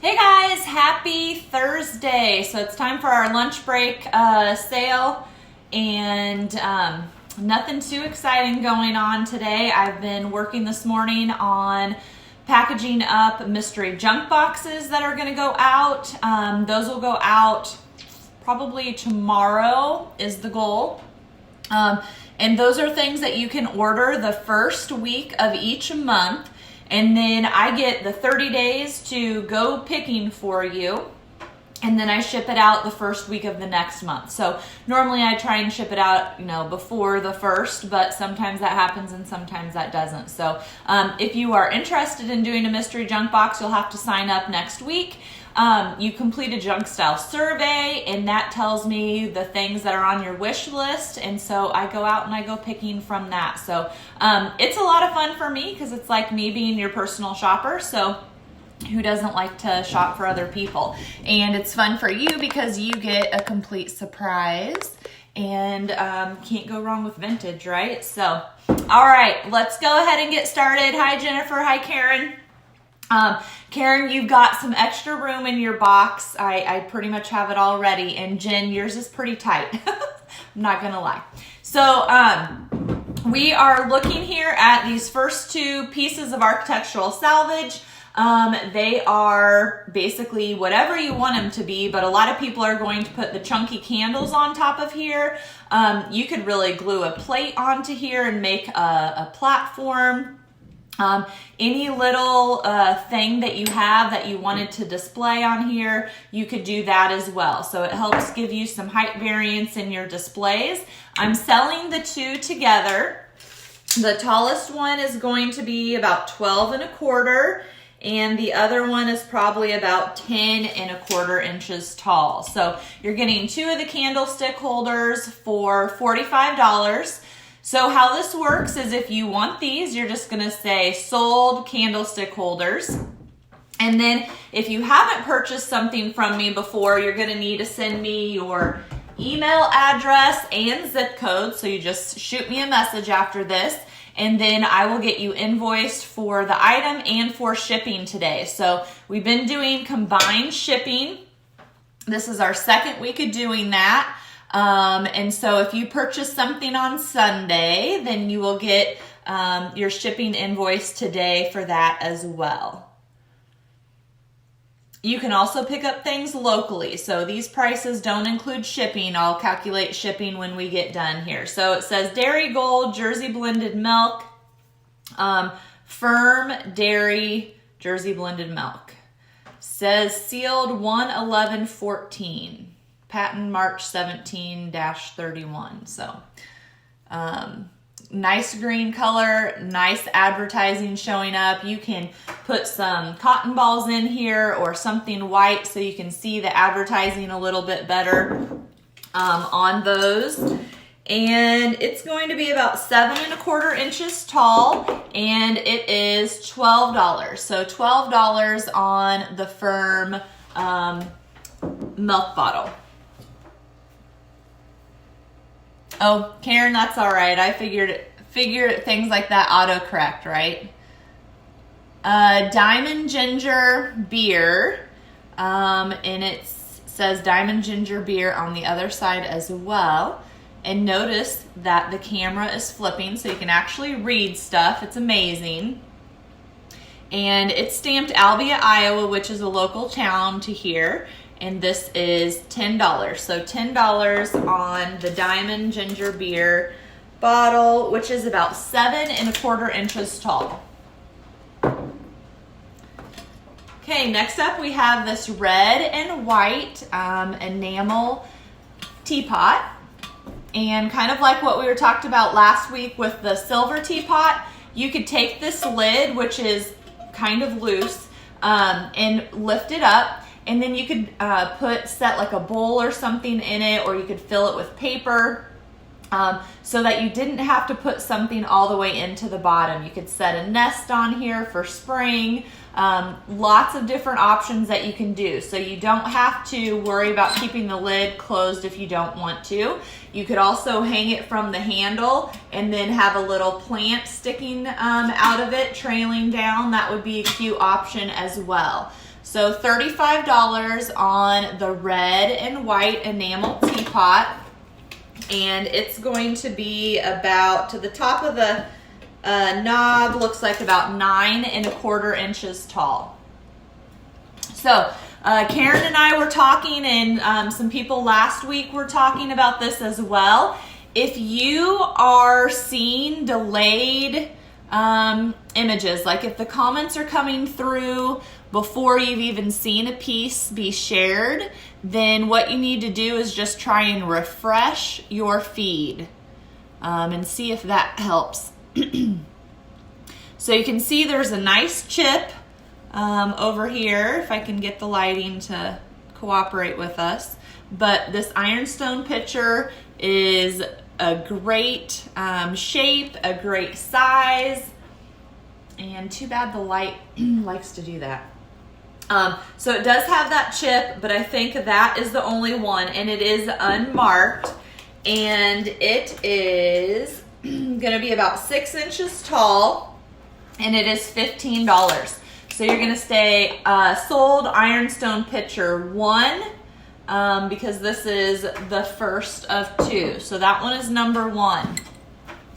Hey guys, happy Thursday. So it's time for our lunch break sale, and nothing too exciting going on today. I've been working this morning on packaging up mystery junk boxes that are going to go out. Those will go out probably tomorrow is the goal. And those are things that you can order the first week of each month. And then I get the 30 days to go picking for you. And then I ship it out the first week of the next month. So normally I try and ship it out, before the first, but sometimes that happens and sometimes that doesn't. So if you are interested in doing a mystery junk box, you'll have to sign up next week. You complete a junk style survey, and that tells me the things that are on your wish list. And so I go out and I go picking from that. So it's a lot of fun for me because it's like me being your personal shopper. So who doesn't like to shop for other people? And it's fun for you because you get a complete surprise, and can't go wrong with vintage, right? So, all right, let's go ahead and get started. Hi, Jennifer. Hi, Karen. Karen, you've got some extra room in your box. I pretty much have it all ready. And Jen, yours is pretty tight. I'm not gonna lie. So, we are looking here at these first two pieces of architectural salvage. They are basically whatever you want them to be, but a lot of people are going to put the chunky candles on top of here. You could really glue a plate onto here and make a platform. Any little thing that you have that you wanted to display on here, you could do that as well. So it helps give you some height variance in your displays. I'm selling the two together. The tallest one is going to be about 12 1/4, and the other one is probably about 10 1/4 inches tall. So you're getting two of the candlestick holders for $45. So how this works is if you want these, you're just gonna say sold candlestick holders. And then if you haven't purchased something from me before, you're gonna need to send me your email address and zip code. So you just shoot me a message after this, and then I will get you invoiced for the item and for shipping today. So we've been doing combined shipping. This is our second week of doing that. And so if you purchase something on Sunday, then you will get your shipping invoice today for that as well. You can also pick up things locally. So these prices don't include shipping. I'll calculate shipping when we get done here. So it says Dairy Gold, Jersey blended milk, firm dairy, Jersey blended milk. Says sealed 1/11/14. Patent March 17-31. So, nice green color, nice advertising showing up. You can put some cotton balls in here or something white so you can see the advertising a little bit better on those. And it's going to be about 7 1/4 inches tall, and it is $12. So $12 on the firm milk bottle. Oh, Karen, that's all right. I figured things like that autocorrect, right? Diamond Ginger Beer, and it says Diamond Ginger Beer on the other side as well. And notice that the camera is flipping so you can actually read stuff. It's amazing. And it's stamped Albia, Iowa, which is a local town to here. And this is $10. So $10 on the Diamond Ginger Beer bottle, which is about 7 1/4 inches tall. Okay, next up we have this red and white enamel teapot. And kind of like what we were talked about last week with the silver teapot, you could take this lid, which is kind of loose, and lift it up. And then you could set like a bowl or something in it, or you could fill it with paper so that you didn't have to put something all the way into the bottom. You could set a nest on here for spring. Lots of different options that you can do. So you don't have to worry about keeping the lid closed if you don't want to. You could also hang it from the handle and then have a little plant sticking out of it, trailing down. That would be a cute option as well. So $35 on the red and white enamel teapot. And it's going to be about, to the top of the knob, looks like about 9 1/4 inches tall. So Karen and I were talking, and some people last week were talking about this as well. If you are seeing delayed images, like if the comments are coming through before you've even seen a piece be shared, then what you need to do is just try and refresh your feed and see if that helps. So you can see there's a nice chip over here, if I can get the lighting to cooperate with us. But this ironstone pitcher is a great shape, a great size, and too bad the light likes to do that. So it does have that chip, but I think that is the only one, and it is unmarked, and it is gonna be about 6 inches tall, and it is $15. So you're gonna stay sold ironstone pitcher 1, because this is the first of 2. So that one is number 1.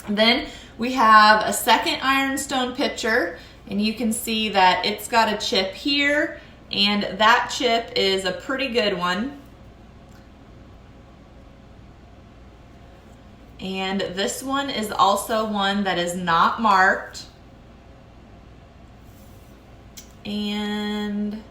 Then we have a second ironstone pitcher, and you can see that it's got a chip here, and that chip is a pretty good one. And this one is also one that is not marked. And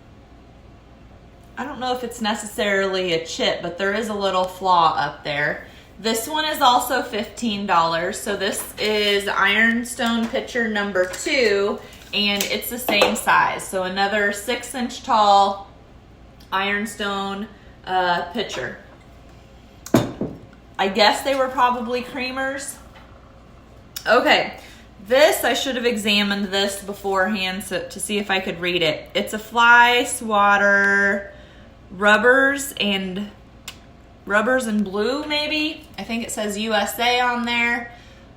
I don't know if it's necessarily a chip, but there is a little flaw up there. This one is also $15. So this is ironstone pitcher number 2, and it's the same size. So another 6 inch tall ironstone pitcher. I guess they were probably creamers. Okay, this, I should have examined this beforehand to see if I could read it. It's a fly swatter rubbers and blue, maybe. I think it says USA on there.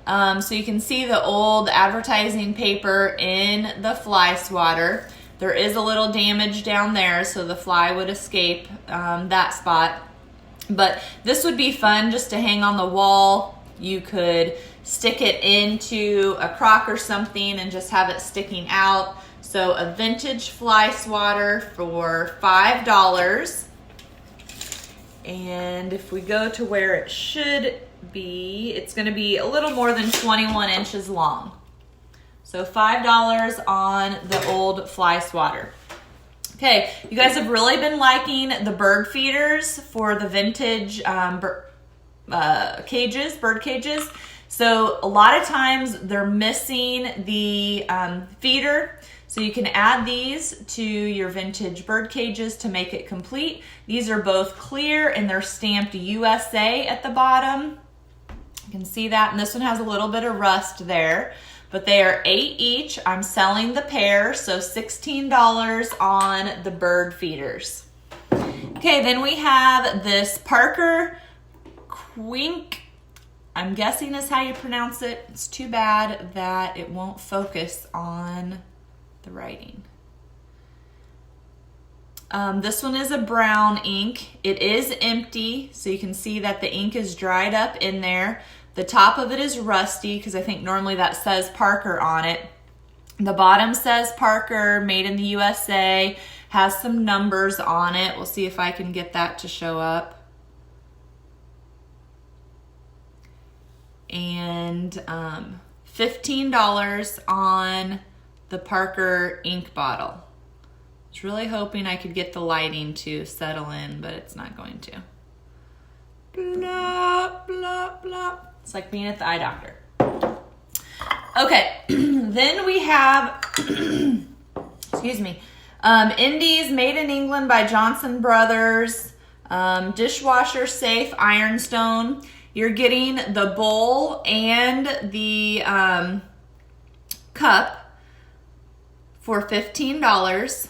So you can see the old advertising paper in the fly swatter. There is a little damage down there, so the fly would escape that spot. But this would be fun just to hang on the wall. You could stick it into a crock or something and just have it sticking out. So a vintage fly swatter for $5. And if we go to where it should be, it's going to be a little more than 21 inches long. So $5 on the old fly swatter. Okay, you guys have really been liking the bird feeders for the vintage bird cages. So a lot of times they're missing the feeder. So you can add these to your vintage bird cages to make it complete. These are both clear and they're stamped USA at the bottom. You can see that, and this one has a little bit of rust there, but they are $8 each. I'm selling the pair, so $16 on the bird feeders. Okay, then we have this Parker Quink, I'm guessing is how you pronounce it. It's too bad that it won't focus on the writing. This one is a brown ink. It is empty, so you can see that the ink is dried up in there. The top of it is rusty because I think normally that says Parker on it. The bottom says Parker, made in the USA, has some numbers on it. We'll see if I can get that to show up. And $15 on the Parker ink bottle. I was really hoping I could get the lighting to settle in, but it's not going to. Blah, blah, blah. It's like being at the eye doctor. Okay, then we have, excuse me, Indies Made in England by Johnson Brothers, dishwasher safe ironstone. You're getting the bowl and the cup for $15.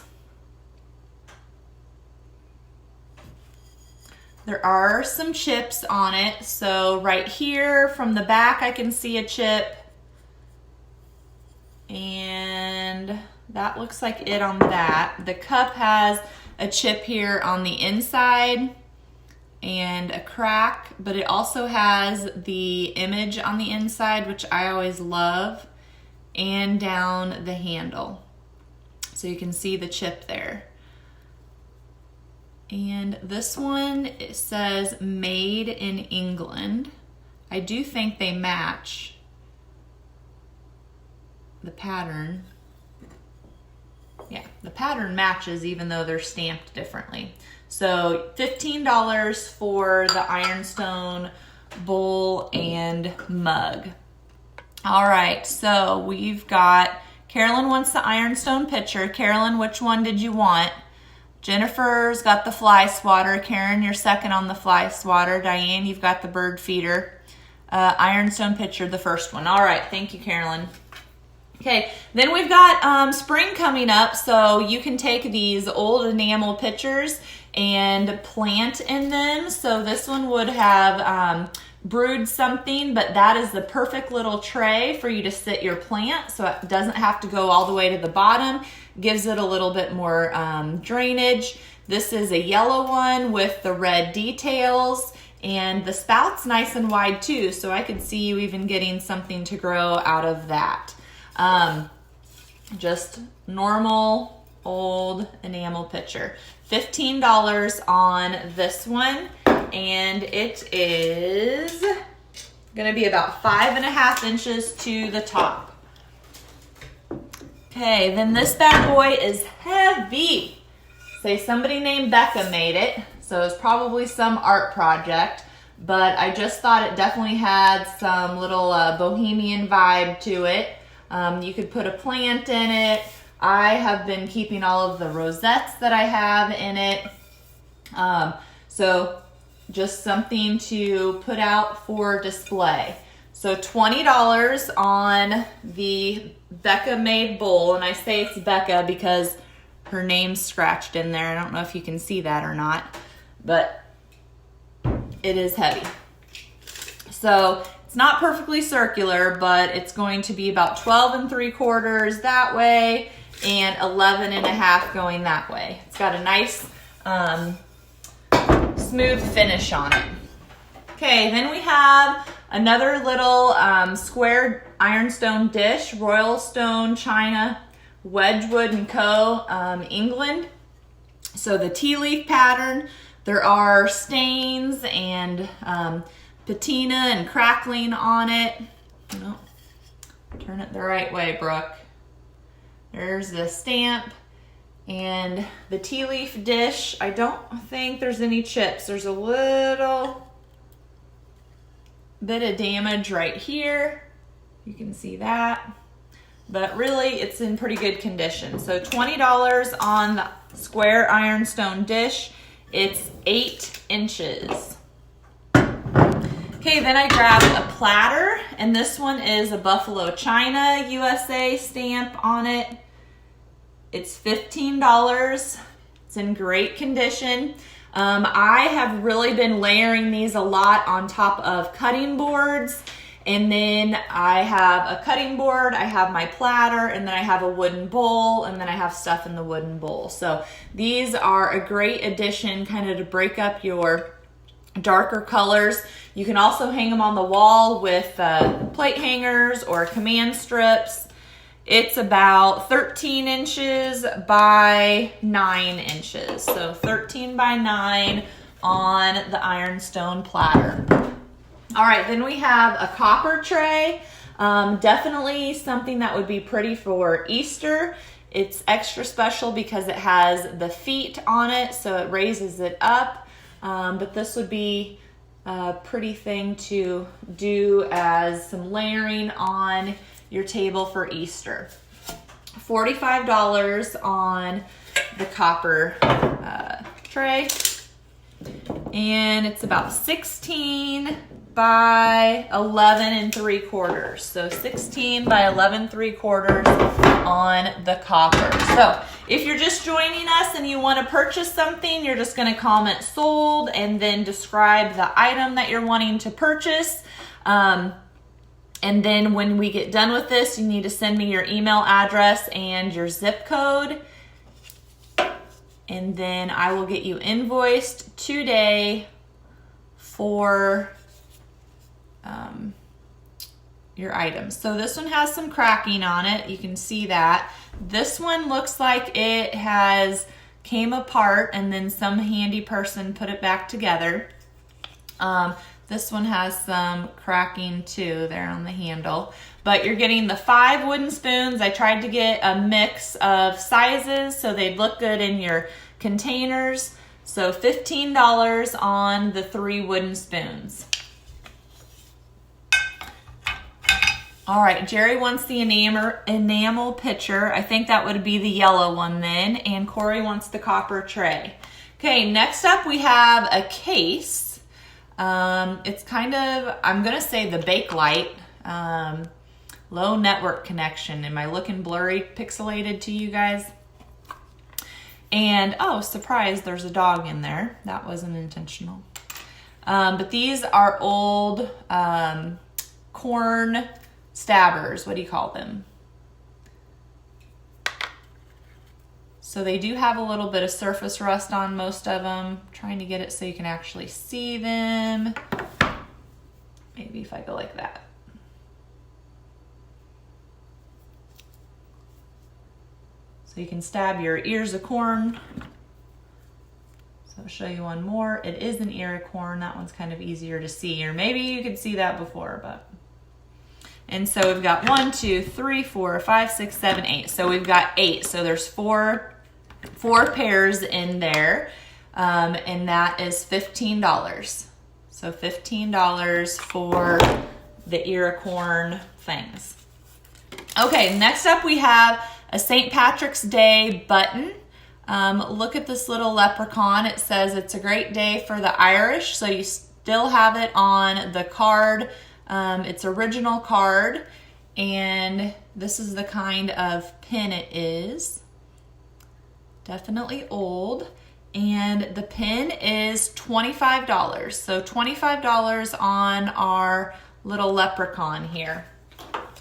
There are some chips on it. So right here from the back, I can see a chip. And that looks like it on that. The cup has a chip here on the inside and a crack, but it also has the image on the inside, which I always love, and down the handle. So you can see the chip there. And this one, it says made in England. I do think they match the pattern. Yeah, the pattern matches even though they're stamped differently. So $15 for the ironstone bowl and mug. All right, so we've got, Carolyn wants the ironstone pitcher. Carolyn, which one did you want? Jennifer's got the fly swatter. Karen, you're second on the fly swatter. Diane, you've got the bird feeder. Ironstone pitcher, the first one. All right, thank you, Carolyn. Okay, then we've got spring coming up, so you can take these old enamel pitchers and plant in them. So this one would have brewed something, but that is the perfect little tray for you to sit your plant, so it doesn't have to go all the way to the bottom. Gives it a little bit more drainage. This is a yellow one with the red details, and the spout's nice and wide too, so I could see you even getting something to grow out of that. Just normal old enamel pitcher. $15 on this one, and it is gonna be about 5.5 inches to the top. Okay, then this bad boy is heavy. Say somebody named Becca made it, so it's probably some art project, but I just thought it definitely had some little bohemian vibe to it. You could put a plant in it. I have been keeping all of the rosettes that I have in it. So just something to put out for display. So $20 on the Becca made bowl, and I say it's Becca because her name's scratched in there. I don't know if you can see that or not, but it is heavy. So it's not perfectly circular, but it's going to be about 12 3/4 that way and 11 1/2 going that way. It's got a nice smooth finish on it. Okay, then we have another little square ironstone dish, Royal Stone China, Wedgwood & Co., England. So the tea leaf pattern, there are stains and patina and crackling on it. Oh, turn it the right way, Brooke. There's the stamp and the tea leaf dish. I don't think there's any chips. There's a little bit of damage right here. You can see that. But really, it's in pretty good condition. So $20 on the square ironstone dish. It's 8 inches. Okay, then I grabbed a platter, and this one is a Buffalo China USA stamp on it. It's $15. It's in great condition. I have really been layering these a lot on top of cutting boards, and then I have a cutting board, I have my platter, and then I have a wooden bowl, and then I have stuff in the wooden bowl. So these are a great addition kind of to break up your darker colors. You can also hang them on the wall with plate hangers or command strips. It's about 13 inches by 9 inches. So 13 by 9 on the ironstone platter. All right, then we have a copper tray. Definitely something that would be pretty for Easter. It's extra special because it has the feet on it, so it raises it up. But this would be a pretty thing to do as some layering on your table for Easter. $45 on the copper tray. And it's about 16 by 11 3/4. So 16 by 11 3/4 on the copper. So if you're just joining us and you want to purchase something, you're just going to comment sold and then describe the item that you're wanting to purchase. And then when we get done with this, you need to send me your email address and your zip code. And then I will get you invoiced today for your items. So this one has some cracking on it. You can see that. This one looks like it has came apart and then some handy person put it back together. This one has some cracking too there on the handle. But you're getting the 5 wooden spoons. I tried to get a mix of sizes so they'd look good in your containers. So $15 on the 3 wooden spoons. All right, Jerry wants the enamel pitcher. I think that would be the yellow one then. And Corey wants the copper tray. Okay, next up we have a case. It's kind of, I'm gonna say the Bakelite. Low network connection. Am I looking blurry, pixelated to you guys? And, oh, surprise, there's a dog in there. That wasn't intentional. But these are old corn stabbers. What do you call them? So they do have a little bit of surface rust on most of them. Trying to get it so you can actually see them. Maybe if I go like that. So you can stab your ears of corn. So I'll show you one more. It is an ear of corn. That one's kind of easier to see, or maybe you could see that before, but. And so we've got 1, 2, 3, 4, 5, 6, 7, 8. So we've got 8. So there's four pairs in there, and that is $15. So $15 for the ear of corn things. Okay, next up we have a St. Patrick's Day button. Look at this little leprechaun. It says it's a great day for the Irish, so you still have it on the card. It's original card, and this is the kind of pin it is. Definitely old. And the pin is $25. So $25 on our little leprechaun here.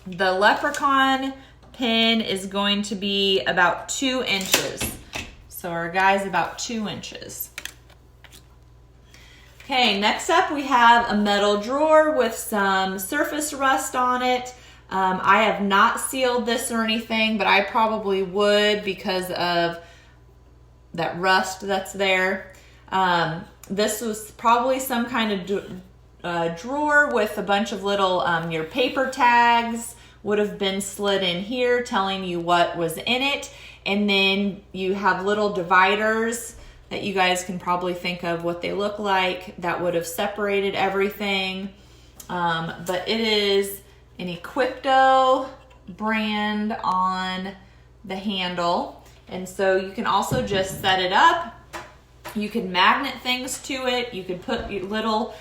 The leprechaun pin is going to be about 2 inches. So our guy's about 2 inches. Okay, next up we have a metal drawer with some surface rust on it. I have not sealed this or anything, but I probably would because of that rust that's there. This was probably some kind of drawer with a bunch of little, your paper tags would have been slid in here telling you what was in it. And then you have little dividers that you guys can probably think of what they look like that would have separated everything. But it is an Equipto brand on the handle. And so you can also just set it up. You can magnet things to it. You could put your little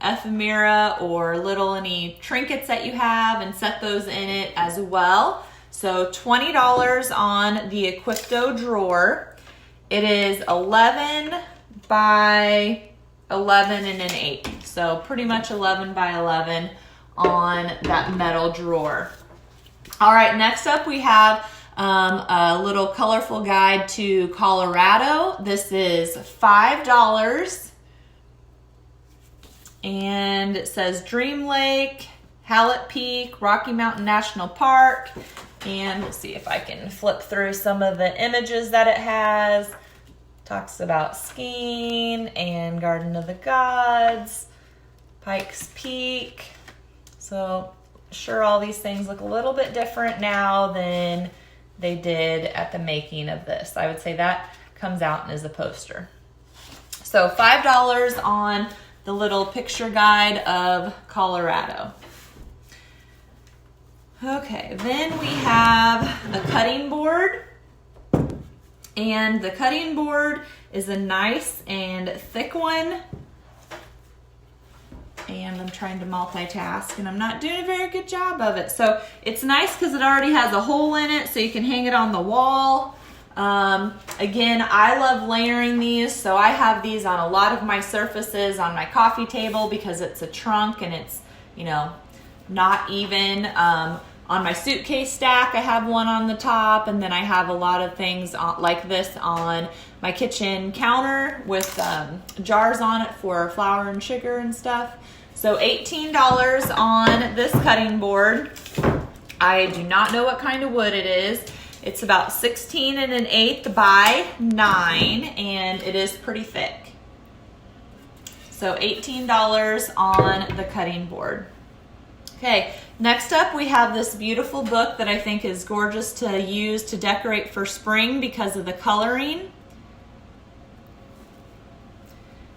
ephemera or little any trinkets that you have and set those in it as well. So $20 on the Equipto drawer. It is 11 by 11 and an 8. So pretty much 11 by 11 on that metal drawer. All right, next up we have a little colorful guide to Colorado. This is $5. And it says Dream Lake, Hallett Peak, Rocky Mountain National Park. And let's see if I can flip through some of the images that it has. Talks about skiing and Garden of the Gods, Pikes Peak. So sure, all these things look a little bit different now than they did at the making of this. I would say that comes out as a poster. So $5 on the little picture guide of Colorado. Okay, then we have a cutting board. And the cutting board is a nice and thick one. And I'm trying to multitask and I'm not doing a very good job of it. So it's nice because it already has a hole in it so you can hang it on the wall. Again, I love layering these, so I have these on a lot of my surfaces on my coffee table because it's a trunk and it's, you know, not even. On my suitcase stack, I have one on the top, and then I have a lot of things like this on my kitchen counter with jars on it for flour and sugar and stuff. So $18 on this cutting board. I do not know what kind of wood it is. It's about 16 1/8 by 9, and it is pretty thick. So $18 on the cutting board. Okay, next up we have this beautiful book that I think is gorgeous to use to decorate for spring because of the coloring.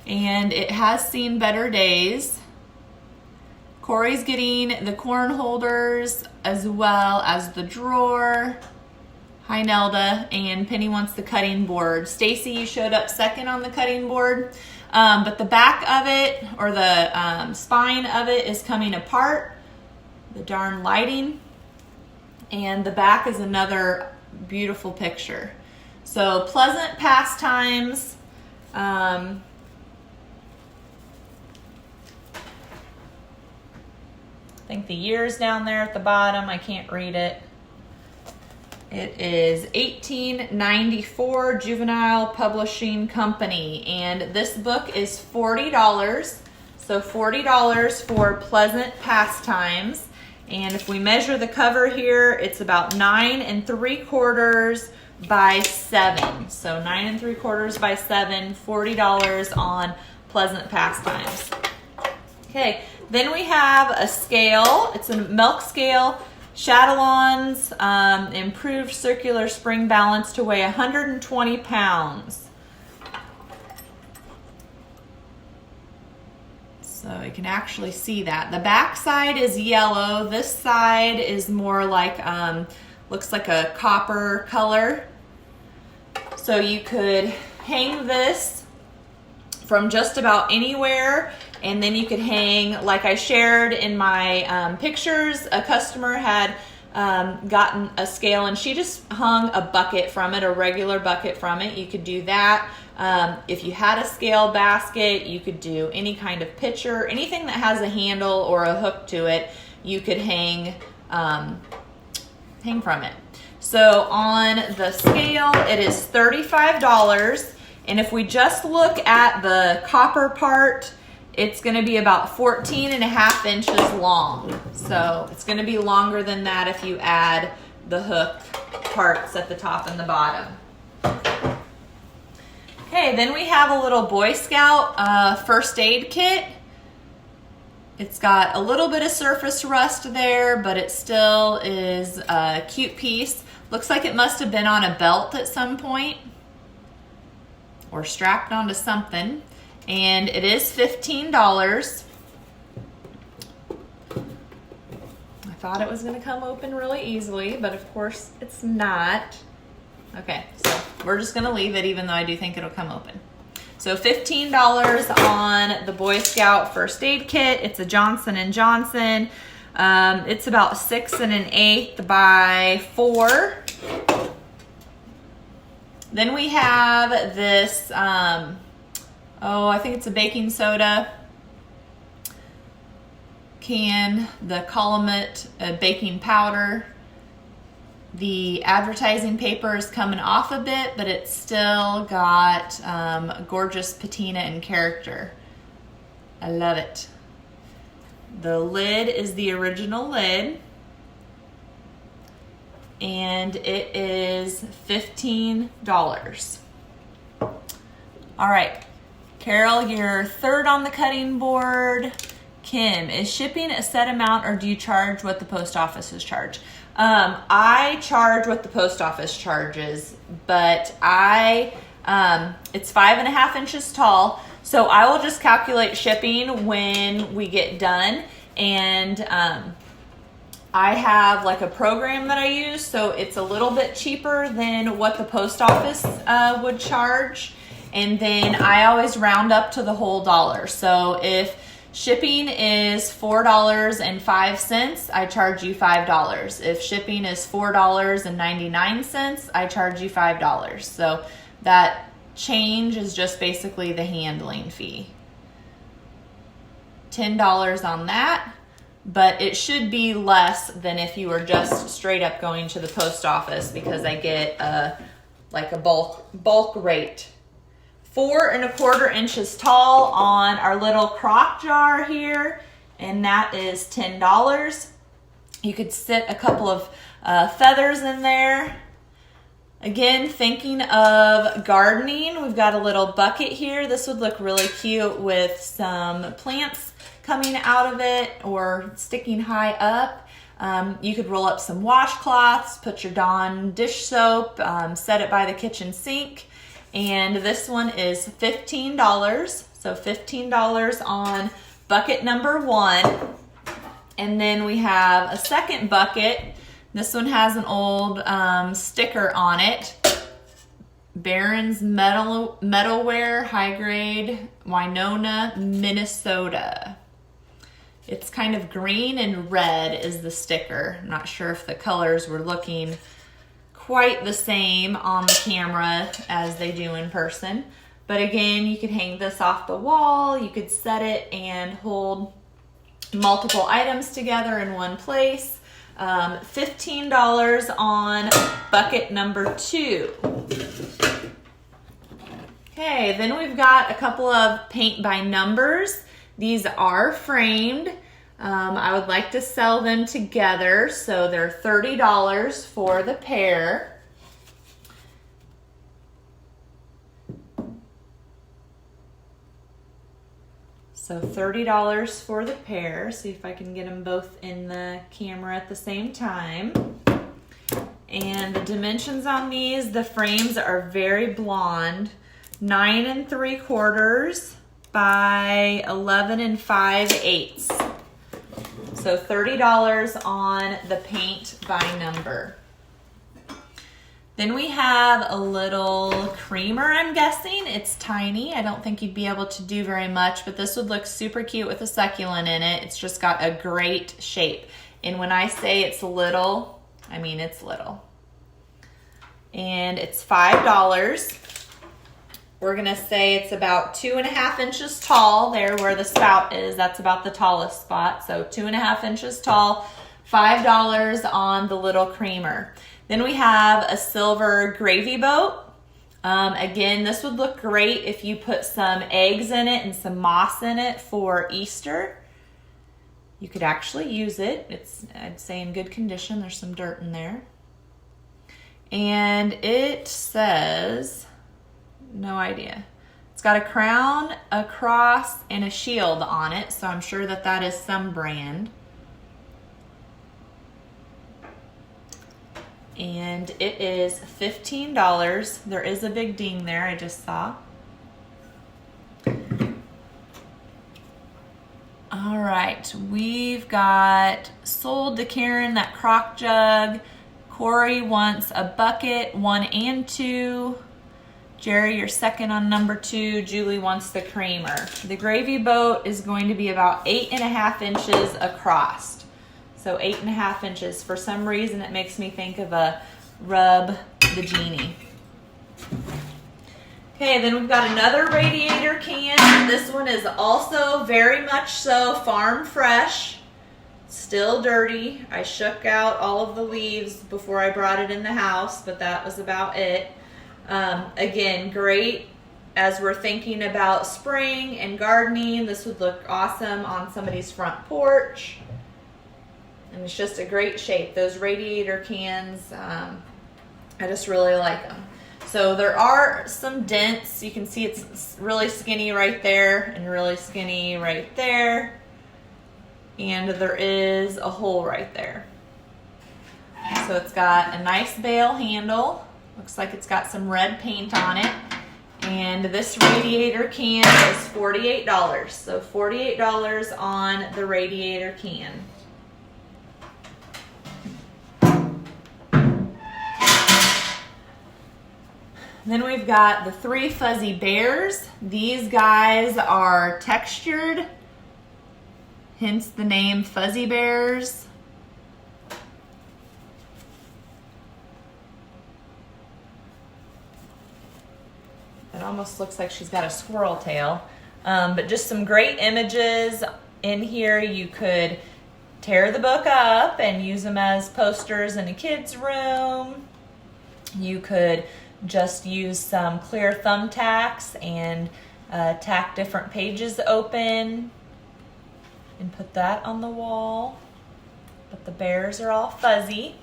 And it has seen better days. Corey's getting the corn holders as well as the drawer. Hi Nelda, and Penny wants the cutting board. Stacy, you showed up second on the cutting board, but the back of it, or the spine of it, is coming apart. The darn lighting, and the back is another beautiful picture. So pleasant pastimes. I think the year's down there at the bottom. I can't read it. It is 1894 Juvenile Publishing Company, and this book is $40. So $40 for pleasant pastimes. And if we measure the cover here, it's about 9 3/4 by 7. So 9 3/4 by 7, $40 on pleasant pastimes. Okay, then we have a scale. It's a milk scale, Chatillon's improved circular spring balance to weigh 120 pounds. So you can actually see that. The back side is yellow. This side is more like, looks like a copper color. So you could hang this from just about anywhere, and then you could hang, like I shared in my pictures, a customer had gotten a scale and she just hung a bucket from it, a regular bucket from it. You could do that. If you had a scale basket, you could do any kind of pitcher, anything that has a handle or a hook to it, you could hang from it. So on the scale, it is $35. And if we just look at the copper part, it's going to be about 14 1/2 inches long. So it's going to be longer than that if you add the hook parts at the top and the bottom. Okay, then we have a little Boy Scout first aid kit. It's got a little bit of surface rust there, but it still is a cute piece. Looks like it must have been on a belt at some point or strapped onto something. And it is $15. I thought it was going to come open really easily, but of course it's not. Okay, so we're just going to leave it even though I do think it'll come open. So $15 on the Boy Scout first aid kit. It's a Johnson & Johnson. It's about 6 1/8 by 4. Then we have this, I think it's a baking soda can, the Calumet baking powder. The advertising paper is coming off a bit, but it's still got gorgeous patina and character. I love it. The lid is the original lid, and it is $15. All right, Carol, you're third on the cutting board. Kim, is shipping a set amount or do you charge what the post offices charge? I charge what the post office charges, but it's 5 1/2 inches tall. So I will just calculate shipping when we get done. And I have like a program that I use, so it's a little bit cheaper than what the post office would charge. And then I always round up to the whole dollar. So if shipping is $4.05, I charge you $5. If shipping is $4.99, I charge you $5. So that change is just basically the handling fee. $10 on that. but it should be less than if you were just straight up going to the post office, because I get like a bulk rate. 4 1/4 inches tall on our little crock jar here, and that is $10. You could sit a couple of feathers in there. Again, thinking of gardening, we've got a little bucket here. This would look really cute with some plants coming out of it or sticking high up. You could roll up some washcloths, put your Dawn dish soap, set it by the kitchen sink. And this one is $15. So $15 on bucket number 1. And then we have a second bucket. This one has an old sticker on it. Barron's Metalware, high grade, Winona, Minnesota. It's kind of green and red is the sticker. I'm not sure if the colors were looking quite the same on the camera as they do in person. But again, you could hang this off the wall. You could set it and hold multiple items together in one place. $15 on bucket number 2. Okay, then we've got a couple of paint by numbers. These are framed. I would like to sell them together, so they're $30 for the pair. So $30 for the pair. See if I can get them both in the camera at the same time. And the dimensions on these, the frames are very blonde. 9 3/4 by 11 5/8. So $30 on the paint by number. Then we have a little creamer, I'm guessing. It's tiny. I don't think you'd be able to do very much, but this would look super cute with a succulent in it. It's just got a great shape. And when I say it's little, I mean it's little. And it's $5. We're gonna say it's about 2.5 inches tall there where the spout is. That's about the tallest spot. So 2.5 inches tall, $5 on the little creamer. Then we have a silver gravy boat. Again, this would look great if you put some eggs in it and some moss in it for Easter. You could actually use it. It's, I'd say, in good condition. There's some dirt in there. And it says, no idea. It's got a crown, a cross, and a shield on it, so I'm sure that that is some brand. And it is $15. There is a big ding there, I just saw. All right, we've got sold to Karen that crock jug. Corey wants a bucket, 1 and 2. Jerry, you're second on number 2. Julie wants the creamer. The gravy boat is going to be about 8.5 inches across. So 8.5 inches. For some reason, it makes me think of a Rub the Genie. Okay, then we've got another radiator can. This one is also very much so farm fresh. Still dirty. I shook out all of the leaves before I brought it in the house, but that was about it. Again, great as we're thinking about spring and gardening. This would look awesome on somebody's front porch. And it's just a great shape. Those radiator cans, I just really like them. So there are some dents. You can see it's really skinny right there and really skinny right there. And there is a hole right there. So it's got a nice bail handle. Looks like it's got some red paint on it. And this radiator can is $48. So $48 on the radiator can. Then we've got the 3 fuzzy bears. These guys are textured, hence the name Fuzzy Bears. It almost looks like she's got a squirrel tail. But just some great images in here. You could tear the book up and use them as posters in a kid's room. You could just use some clear thumbtacks and tack different pages open and put that on the wall. But the bears are all fuzzy.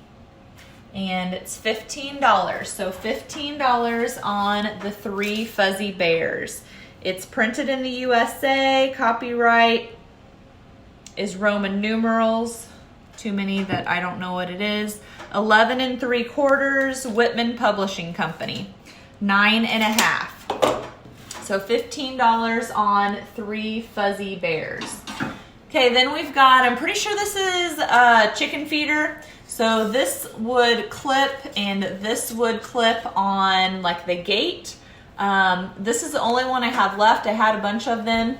And it's $15. So $15 on the 3 fuzzy bears. It's printed in the USA. Copyright is Roman numerals. Too many that I don't know what it is. 11 3/4, Whitman Publishing Company. 9 1/2. So $15 on 3 fuzzy bears. Okay, then we've got, I'm pretty sure this is a chicken feeder. So this would clip and this would clip on like the gate. This is the only one I have left. I had a bunch of them,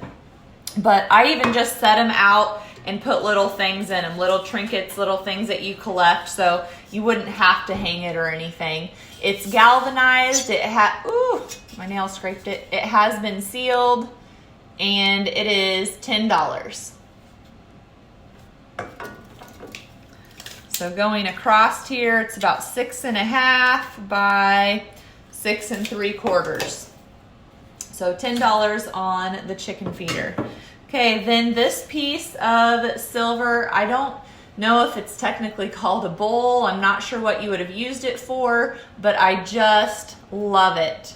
but I even just set them out and put little things in them, little trinkets, little things that you collect, so you wouldn't have to hang it or anything. It's galvanized. It ooh, my nail scraped it. It has been sealed, and it is $10. So going across here, it's about 6 1/2 by 6 3/4. So $10 on the chicken feeder. Okay, then this piece of silver, I don't know if it's technically called a bowl. I'm not sure what you would have used it for, but I just love it.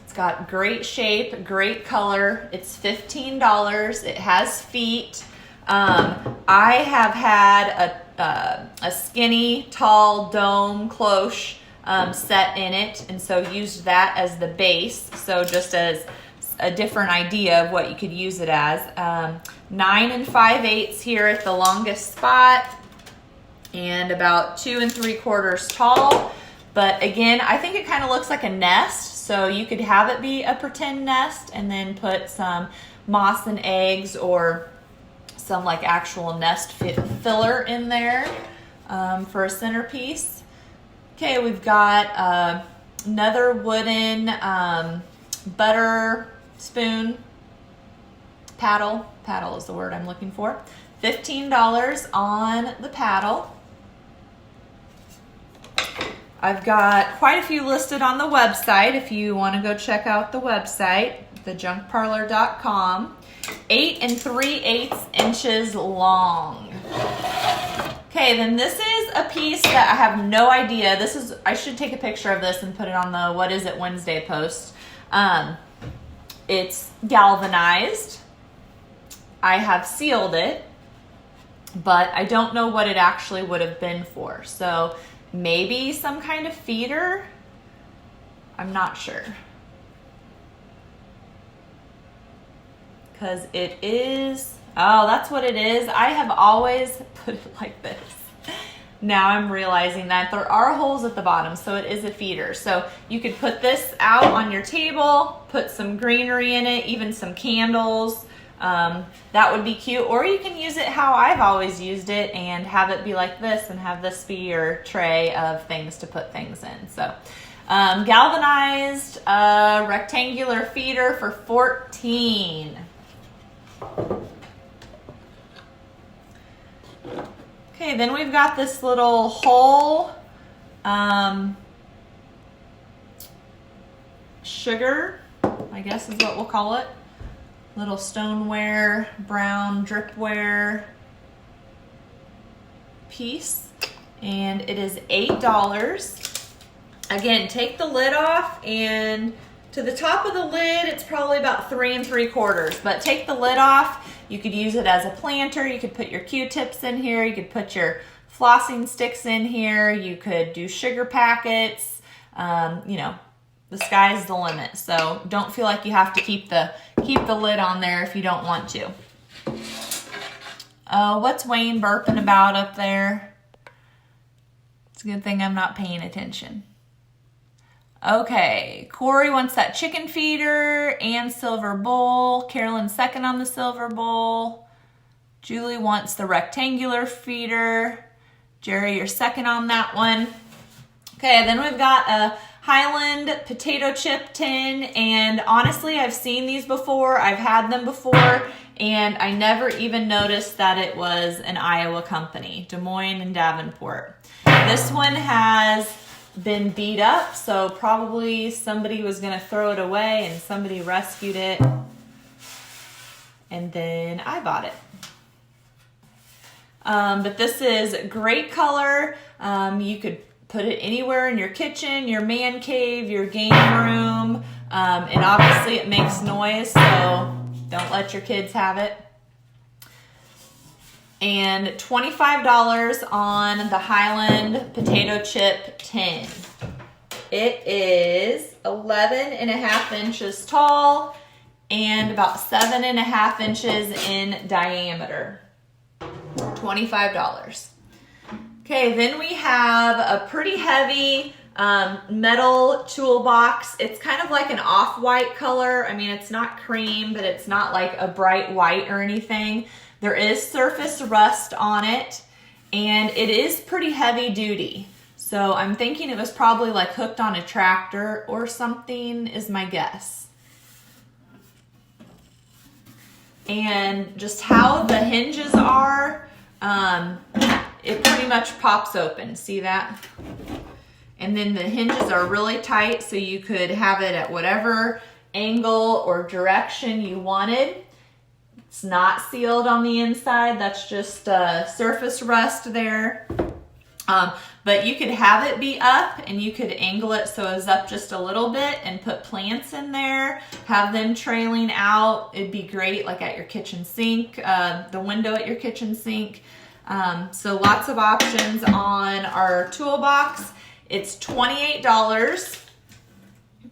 It's got great shape, great color. It's $15. It has feet. I have had a skinny, tall dome cloche set in it, and so used that as the base. So just as a different idea of what you could use it as. 9 5/8 here at the longest spot, and about 2 3/4 tall. But again, I think it kind of looks like a nest, so you could have it be a pretend nest and then put some moss and eggs or some like actual nest filler in there for a centerpiece. Okay, we've got another wooden butter spoon paddle. Paddle is the word I'm looking for. $15 on the paddle. I've got quite a few listed on the website if you want to go check out the website, thejunkparlor.com. 8 3/8 inches long. Okay, then this is a piece that I have no idea. I should take a picture of this and put it on the What Is It Wednesday post. It's galvanized. I have sealed it, but I don't know what it actually would have been for. So maybe some kind of feeder? I'm not sure. Because it is, oh, that's what it is. I have always put it like this. Now I'm realizing that there are holes at the bottom, so it is a feeder. So you could put this out on your table, put some greenery in it, even some candles. That would be cute. Or you can use it how I've always used it and have it be like this and have this be your tray of things to put things in. So galvanized rectangular feeder for $14. Okay, then we've got this little hole sugar, I guess is what we'll call it. Little stoneware, brown dripware piece, and it is $8. Again, take the lid off, and to the top of the lid, it's probably about 3 3/4, but take the lid off. You could use it as a planter. You could put your Q-tips in here. You could put your flossing sticks in here. You could do sugar packets. You know, the sky's the limit. So don't feel like you have to keep the lid on there if you don't want to. What's Wayne burping about up there? It's a good thing I'm not paying attention. Okay, Corey wants that chicken feeder and silver bowl. Carolyn's second on the silver bowl. Julie wants the rectangular feeder. Jerry, you're second on that one. Okay, then we've got a Highland potato chip tin, and honestly, I've seen these before. I've had them before, and I never even noticed that it was an Iowa company, Des Moines and Davenport. This one has been beat up, so probably somebody was going to throw it away and somebody rescued it, and then I bought it. But this is great color. You could put it anywhere in your kitchen, your man cave, your game room, and obviously it makes noise, so don't let your kids have it. And $25 on the Highland potato chip tin. It is 11.5 inches tall and about 7.5 inches in diameter. $25. Okay, then we have a pretty heavy metal toolbox. It's kind of like an off-white color. I mean, it's not cream, but it's not like a bright white or anything. There is surface rust on it, and it is pretty heavy duty. So I'm thinking it was probably like hooked on a tractor or something is my guess. And just how the hinges are, it pretty much pops open. See that? And then the hinges are really tight, so you could have it at whatever angle or direction you wanted. It's not sealed on the inside. That's just surface rust there. But you could have it be up, and you could angle it so it's up just a little bit and put plants in there, have them trailing out. It'd be great like at your kitchen sink, the window at your kitchen sink. So lots of options on our toolbox. It's $28.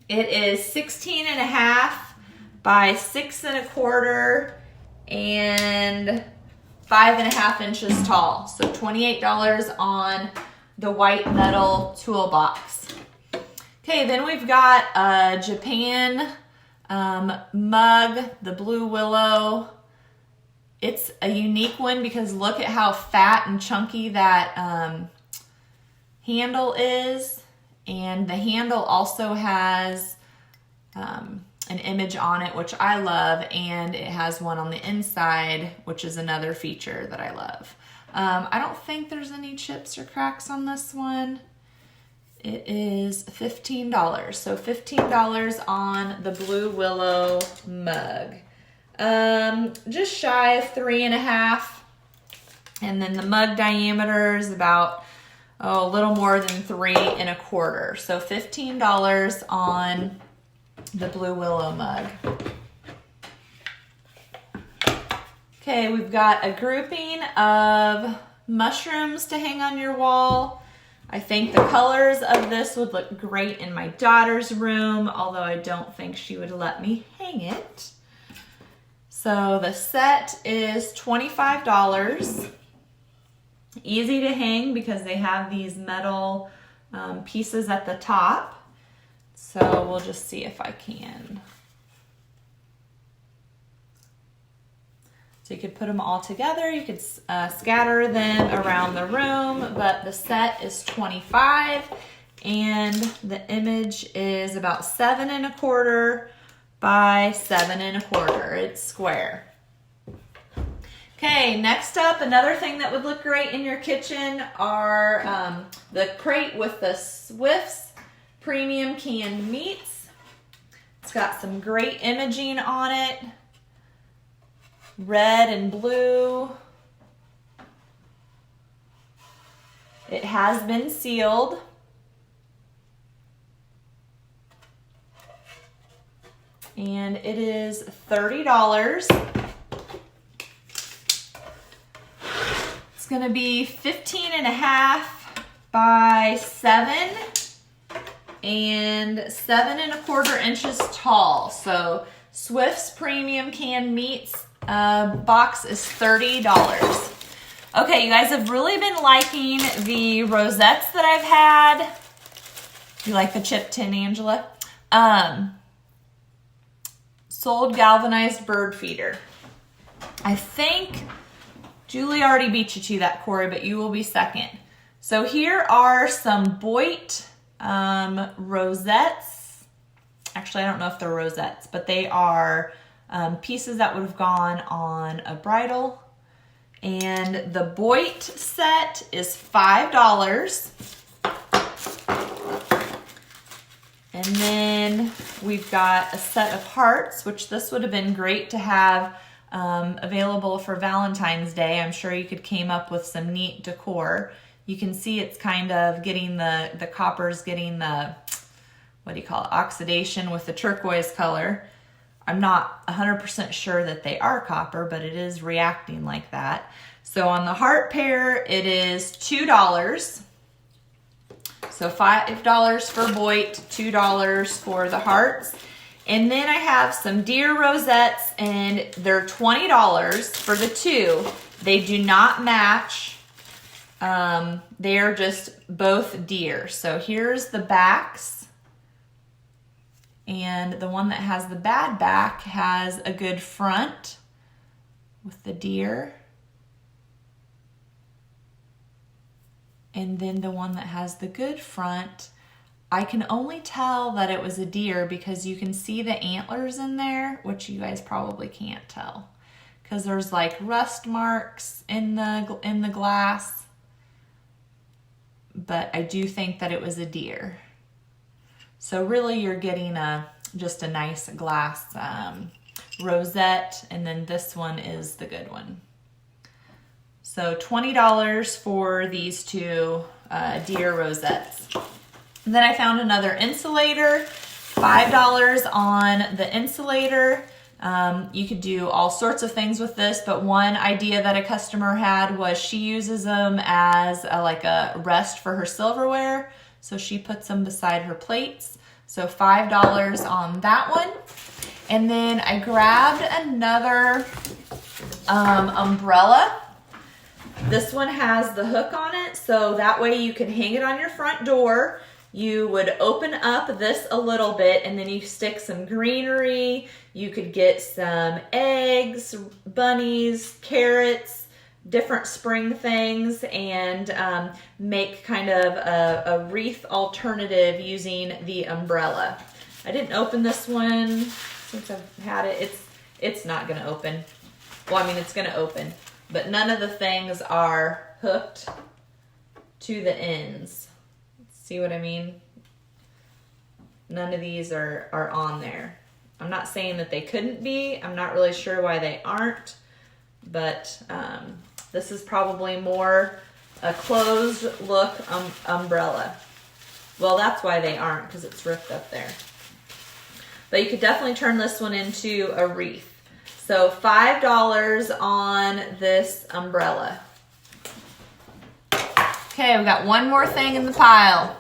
It is 16.5 by 6.25 and 5.5 inches tall. So $28 on the white metal toolbox. Okay, then we've got a Japan mug, the Blue Willow. It's a unique one because look at how fat and chunky that handle is. And the handle also has an image on it, which I love, and it has one on the inside, which is another feature that I love. I don't think there's any chips or cracks on this one. It is $15. So $15 on the Blue Willow mug. Just shy of 3.5. And then the mug diameter is about a little more than 3.25. So $15 on the Blue Willow mug. Okay, we've got a grouping of mushrooms to hang on your wall. I think the colors of this would look great in my daughter's room, although I don't think she would let me hang it. So the set is $25. Easy to hang because they have these metal pieces at the top. So we'll just see if I can. So you could put them all together. You could scatter them around the room, but the set is $25, and the image is about 7.25 by 7.25. It's square. Okay, next up, another thing that would look great in your kitchen are the crate with the Swift's premium canned meats. It's got some great imaging on it. Red and blue. It has been sealed. And it is $30. It's going to be 15.5 by 7 and 7.25 inches tall. So Swift's premium canned meats box is $30. Okay, you guys have really been liking the rosettes that I've had. You like the chip tin, Angela? Sold galvanized bird feeder. I think Julie already beat you to that, Corey, but you will be second. So here are some Boit rosettes. Actually, I don't know if they're rosettes, but they are pieces that would have gone on a bridle. And the Boit set is $5. And then we've got a set of hearts, which this would have been great to have available for Valentine's Day. I'm sure you could came up with some neat decor. You can see it's kind of getting the copper's getting the, what do you call it, oxidation with the turquoise color. I'm not 100% sure that they are copper, but it is reacting like that. So on the heart pair, it is $2. So $5 for Boit, $2 for the hearts. And then I have some deer rosettes, and they're $20 for the two. They do not match. They are just both deer. So here's the backs. And the one that has the bad back has a good front with the deer. And then the one that has the good front, I can only tell that it was a deer because you can see the antlers in there, which you guys probably can't tell because there's like rust marks in the glass. But I do think that it was a deer. So really you're getting just a nice glass rosette, and then this one is the good one. So $20 for these two deer rosettes. And then I found another insulator, $5 on the insulator. You could do all sorts of things with this, but one idea that a customer had was she uses them as like a rest for her silverware. So she puts them beside her plates. So $5 on that one. And then I grabbed another umbrella. This one has the hook on it, so that way you can hang it on your front door. You would open up this a little bit, and then you stick some greenery. You could get some eggs, bunnies, carrots, different spring things, and make kind of a wreath alternative using the umbrella. I didn't open this one since I've had it. It's not going to open. Well, I mean, it's going to open, but none of the things are hooked to the ends. See what I mean? None of these are on there. I'm not saying that they couldn't be. I'm not really sure why they aren't, but this is probably more a closed look umbrella. Well, that's why they aren't, because it's ripped up there. But you could definitely turn this one into a wreath. So $5 on this umbrella. Okay, we've got one more thing in the pile.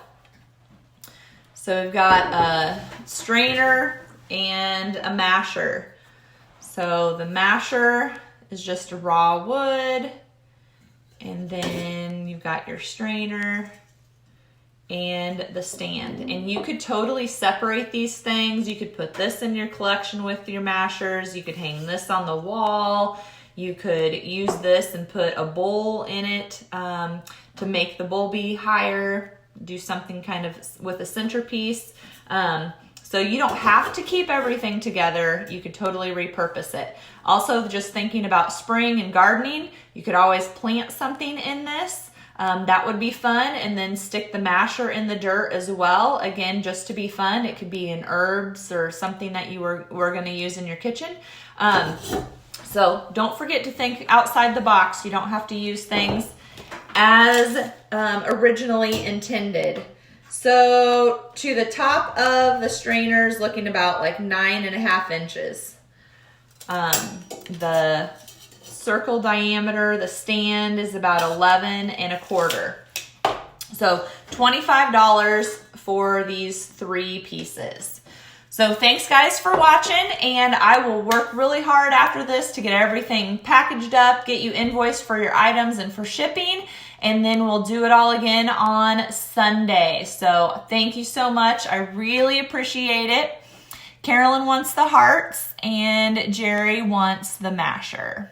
So we've got a strainer and a masher. So the masher is just a raw wood, and then you've got your strainer and the stand. And you could totally separate these things. You could put this in your collection with your mashers. You could hang this on the wall. You could use this and put a bowl in it to make the bowl be higher. Do something kind of with a centerpiece. So you don't have to keep everything together. You could totally repurpose it. Also, just thinking about spring and gardening, you could always plant something in this. That would be fun, and then stick the masher in the dirt as well. Again, just to be fun. It could be in herbs or something that you were going to use in your kitchen. So don't forget to think outside the box. You don't have to use things as originally intended. So to the top of the strainer is looking about like 9.5 inches. The circle diameter, the stand is about 11.25. So $25 for these 3 pieces. So thanks guys for watching, and I will work really hard after this to get everything packaged up, get you invoiced for your items and for shipping, and then we'll do it all again on Sunday. So thank you so much. I really appreciate it. Carolyn wants the hearts, and Jerry wants the masher.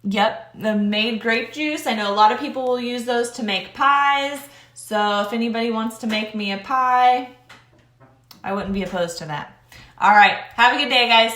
Yep, the made grape juice. I know a lot of people will use those to make pies. So if anybody wants to make me a pie, I wouldn't be opposed to that. All right, have a good day, guys.